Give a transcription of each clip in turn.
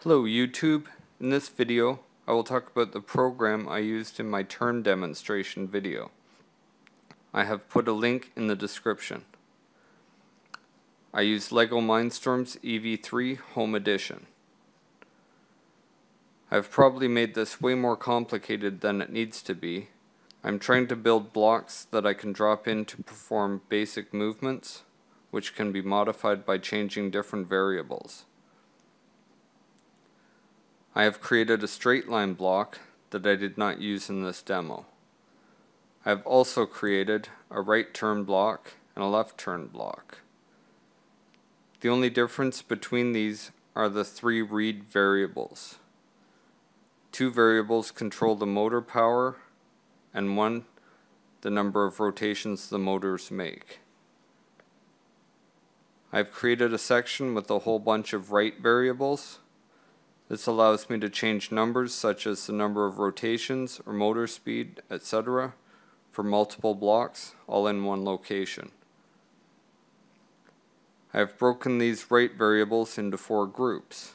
Hello YouTube. In this video I will talk about the program I used in my turn demonstration video. I have put a link in the description. I used Lego Mindstorms EV3 Home Edition. I've probably made this way more complicated than it needs to be. I'm trying to build blocks that I can drop in to perform basic movements, which can be modified by changing different variables. I have created a straight line block that I did not use in this demo. I have also created a right turn block and a left turn block. The only difference between these are the three read variables. Two variables control the motor power and one the number of rotations the motors make. I've created a section with a whole bunch of right variables. This allows me to change numbers such as the number of rotations or motor speed, etc. for multiple blocks all in one location. I have broken these right variables into four groups.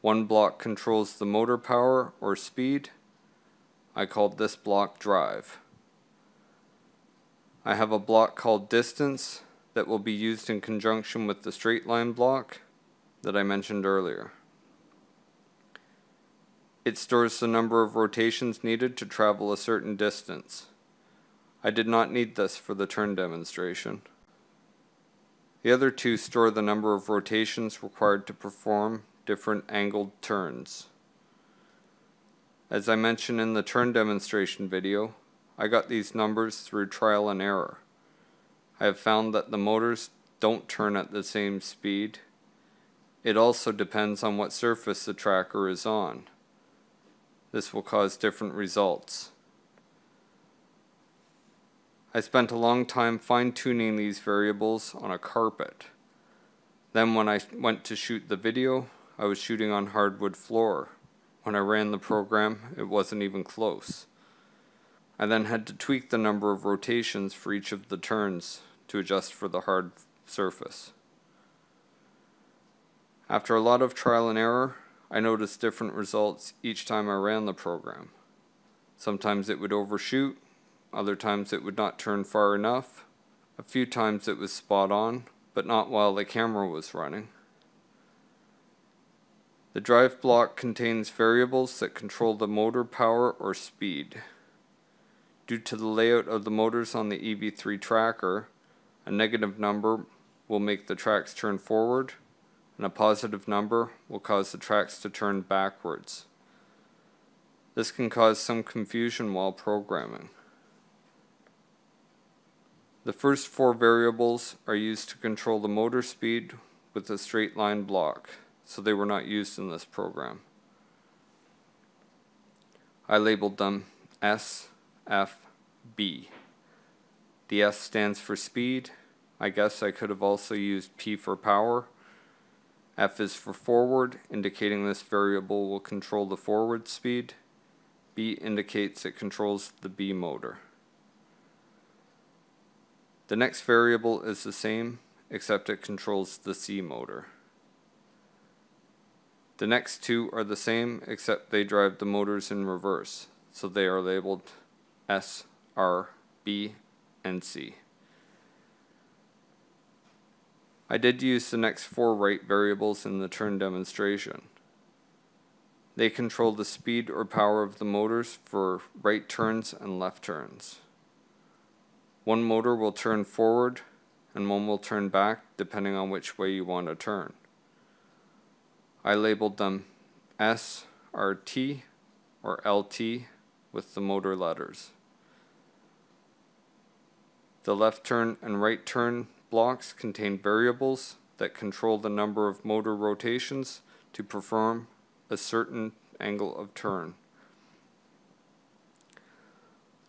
One block controls the motor power or speed. I called this block drive. I have a block called distance that will be used in conjunction with the straight line block that I mentioned earlier. It stores the number of rotations needed to travel a certain distance. I did not need this for the turn demonstration. The other two store the number of rotations required to perform different angled turns. As I mentioned in the turn demonstration video, I got these numbers through trial and error. I have found that the motors don't turn at the same speed. It also depends on what surface the tracker is on. This will cause different results. I spent a long time fine-tuning these variables on a carpet. Then when I went to shoot the video, I was shooting on hardwood floor. When I ran the program, it wasn't even close. I then had to tweak the number of rotations for each of the turns to adjust for the hard surface. After a lot of trial and error, I noticed different results each time I ran the program. Sometimes it would overshoot, other times it would not turn far enough. A few times it was spot on, but not while the camera was running. The drive block contains variables that control the motor power or speed. Due to the layout of the motors on the EV3 tracker, a negative number will make the tracks turn forward, and a positive number will cause the tracks to turn backwards. This can cause some confusion while programming. The first four variables are used to control the motor speed with a straight line block, so they were not used in this program. I labeled them S, F, B. The S stands for speed. I guess I could have also used P for power. F is for forward, indicating this variable will control the forward speed. B indicates it controls the B motor. The next variable is the same, except it controls the C motor. The next two are the same, except they drive the motors in reverse, so they are labeled S, R, B, and C. I did use the next four right variables in the turn demonstration. They control the speed or power of the motors for right turns and left turns. One motor will turn forward and one will turn back depending on which way you want to turn. I labeled them S, RT, or LT with the motor letters. The left turn and right turn blocks contain variables that control the number of motor rotations to perform a certain angle of turn.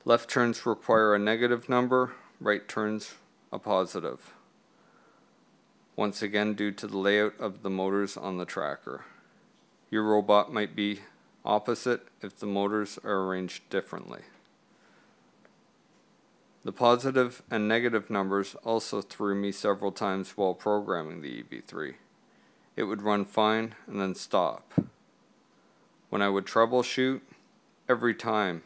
Left turns require a negative number, right turns a positive. Once again, due to the layout of the motors on the tracker. Your robot might be opposite if the motors are arranged differently. The positive and negative numbers also threw me several times while programming the EV3. it would run fine and then stop. When I would troubleshoot, every time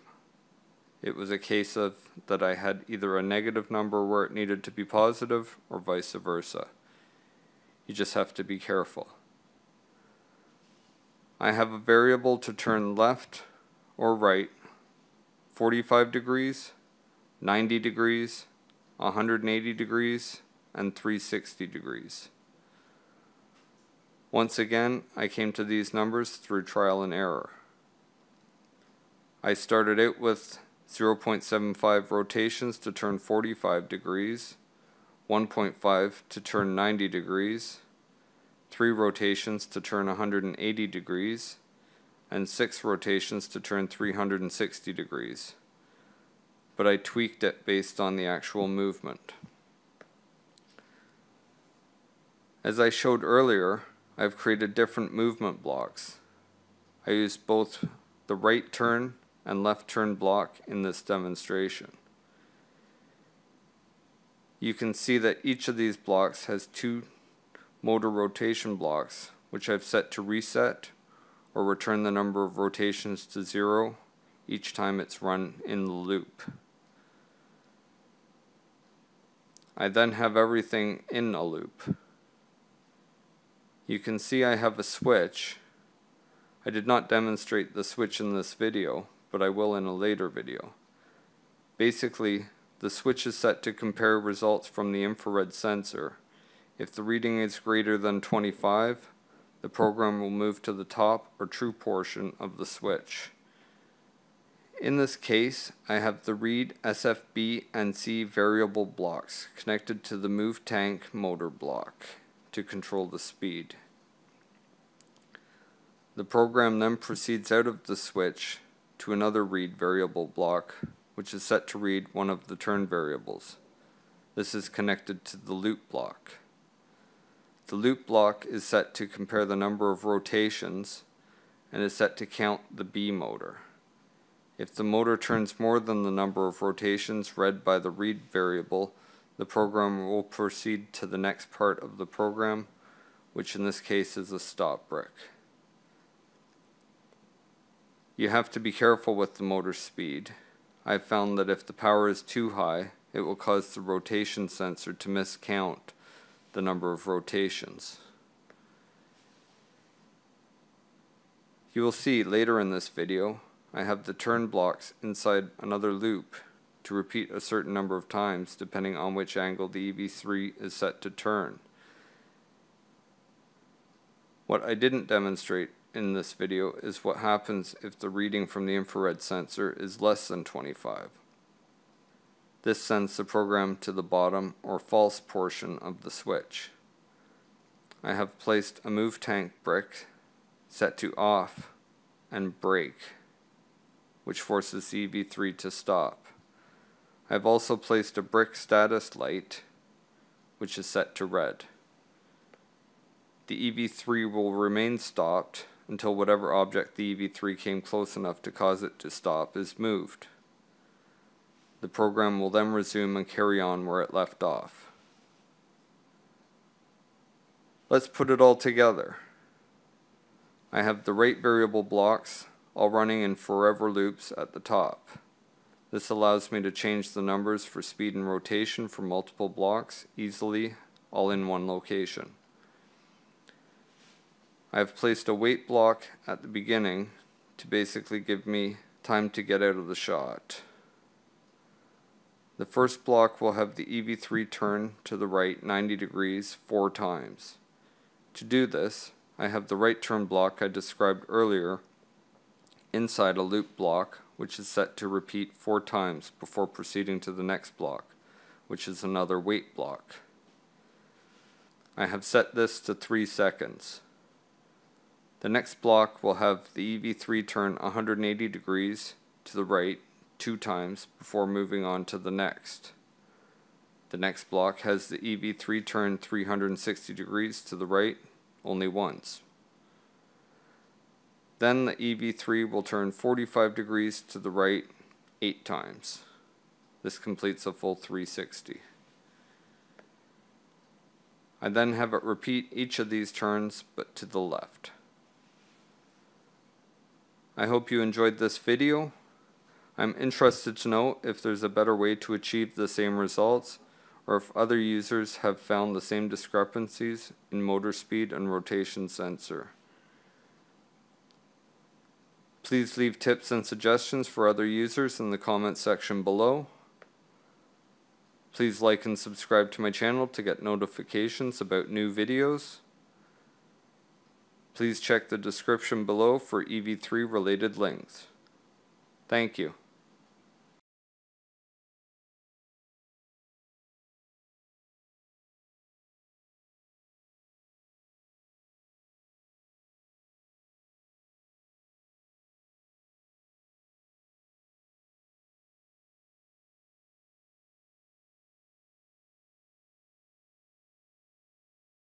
it was a case of that I had either a negative number where it needed to be positive or vice versa. You just have to be careful. I have a variable to turn left or right, 45 degrees, 90 degrees, 180 degrees, and 360 degrees. Once again, I came to these numbers through trial and error. I started out with 0.75 rotations to turn 45 degrees, 1.5 to turn 90 degrees, 3 rotations to turn 180 degrees, and 6 rotations to turn 360 degrees. But I tweaked it based on the actual movement. As I showed earlier, I've created different movement blocks. I used both the right turn and left turn block in this demonstration. You can see that each of these blocks has 2 motor rotation blocks, which I've set to reset or return the number of rotations to 0 each time it's run in the loop. I then have everything in a loop. You can see I have a switch. I did not demonstrate the switch in this video, but I will in a later video. Basically, the switch is set to compare results from the infrared sensor. If the reading is greater than 25, the program will move to the top or true portion of the switch. In this case, I have the read, SFB, and C variable blocks connected to the move tank motor block to control the speed. The program then proceeds out of the switch to another read variable block, which is set to read one of the turn variables. This is connected to the loop block. The loop block is set to compare the number of rotations and is set to count the B motor. If the motor turns more than the number of rotations read by the read variable, the program will proceed to the next part of the program, which in this case is a stop brick. You have to be careful with the motor speed. I've found that if the power is too high, it will cause the rotation sensor to miscount the number of rotations. You will see later in this video, I have the turn blocks inside another loop to repeat a certain number of times depending on which angle the EV3 is set to turn. What I didn't demonstrate in this video is what happens if the reading from the infrared sensor is less than 25. This sends the program to the bottom or false portion of the switch. I have placed a move tank brick set to off and brake, which forces the EV3 to stop. I have also placed a brick status light, which is set to red. The EV3 will remain stopped until whatever object the EV3 came close enough to cause it to stop is moved. The program will then resume and carry on where it left off. Let's put it all together. I have the rate variable blocks all running in forever loops at the top. This allows me to change the numbers for speed and rotation for multiple blocks easily, all in one location. I have placed a wait block at the beginning to basically give me time to get out of the shot. The first block will have the EV3 turn to the right 90 degrees 4 times. To do this, I have the right turn block I described earlier inside a loop block, which is set to repeat 4 times before proceeding to the next block, which is another wait block. I have set this to 3 seconds. The next block will have the EV3 turn 180 degrees to the right 2 times before moving on to the next. The next block has the EV3 turn 360 degrees to the right only once. Then the EV3 will turn 45 degrees to the right 8 times. This completes a full 360. I then have it repeat each of these turns, but to the left. I hope you enjoyed this video. I'm interested to know if there's a better way to achieve the same results, or if other users have found the same discrepancies in motor speed and rotation sensor. Please leave tips and suggestions for other users in the comments section below. Please like and subscribe to my channel to get notifications about new videos. Please check the description below for EV3 related links. Thank you.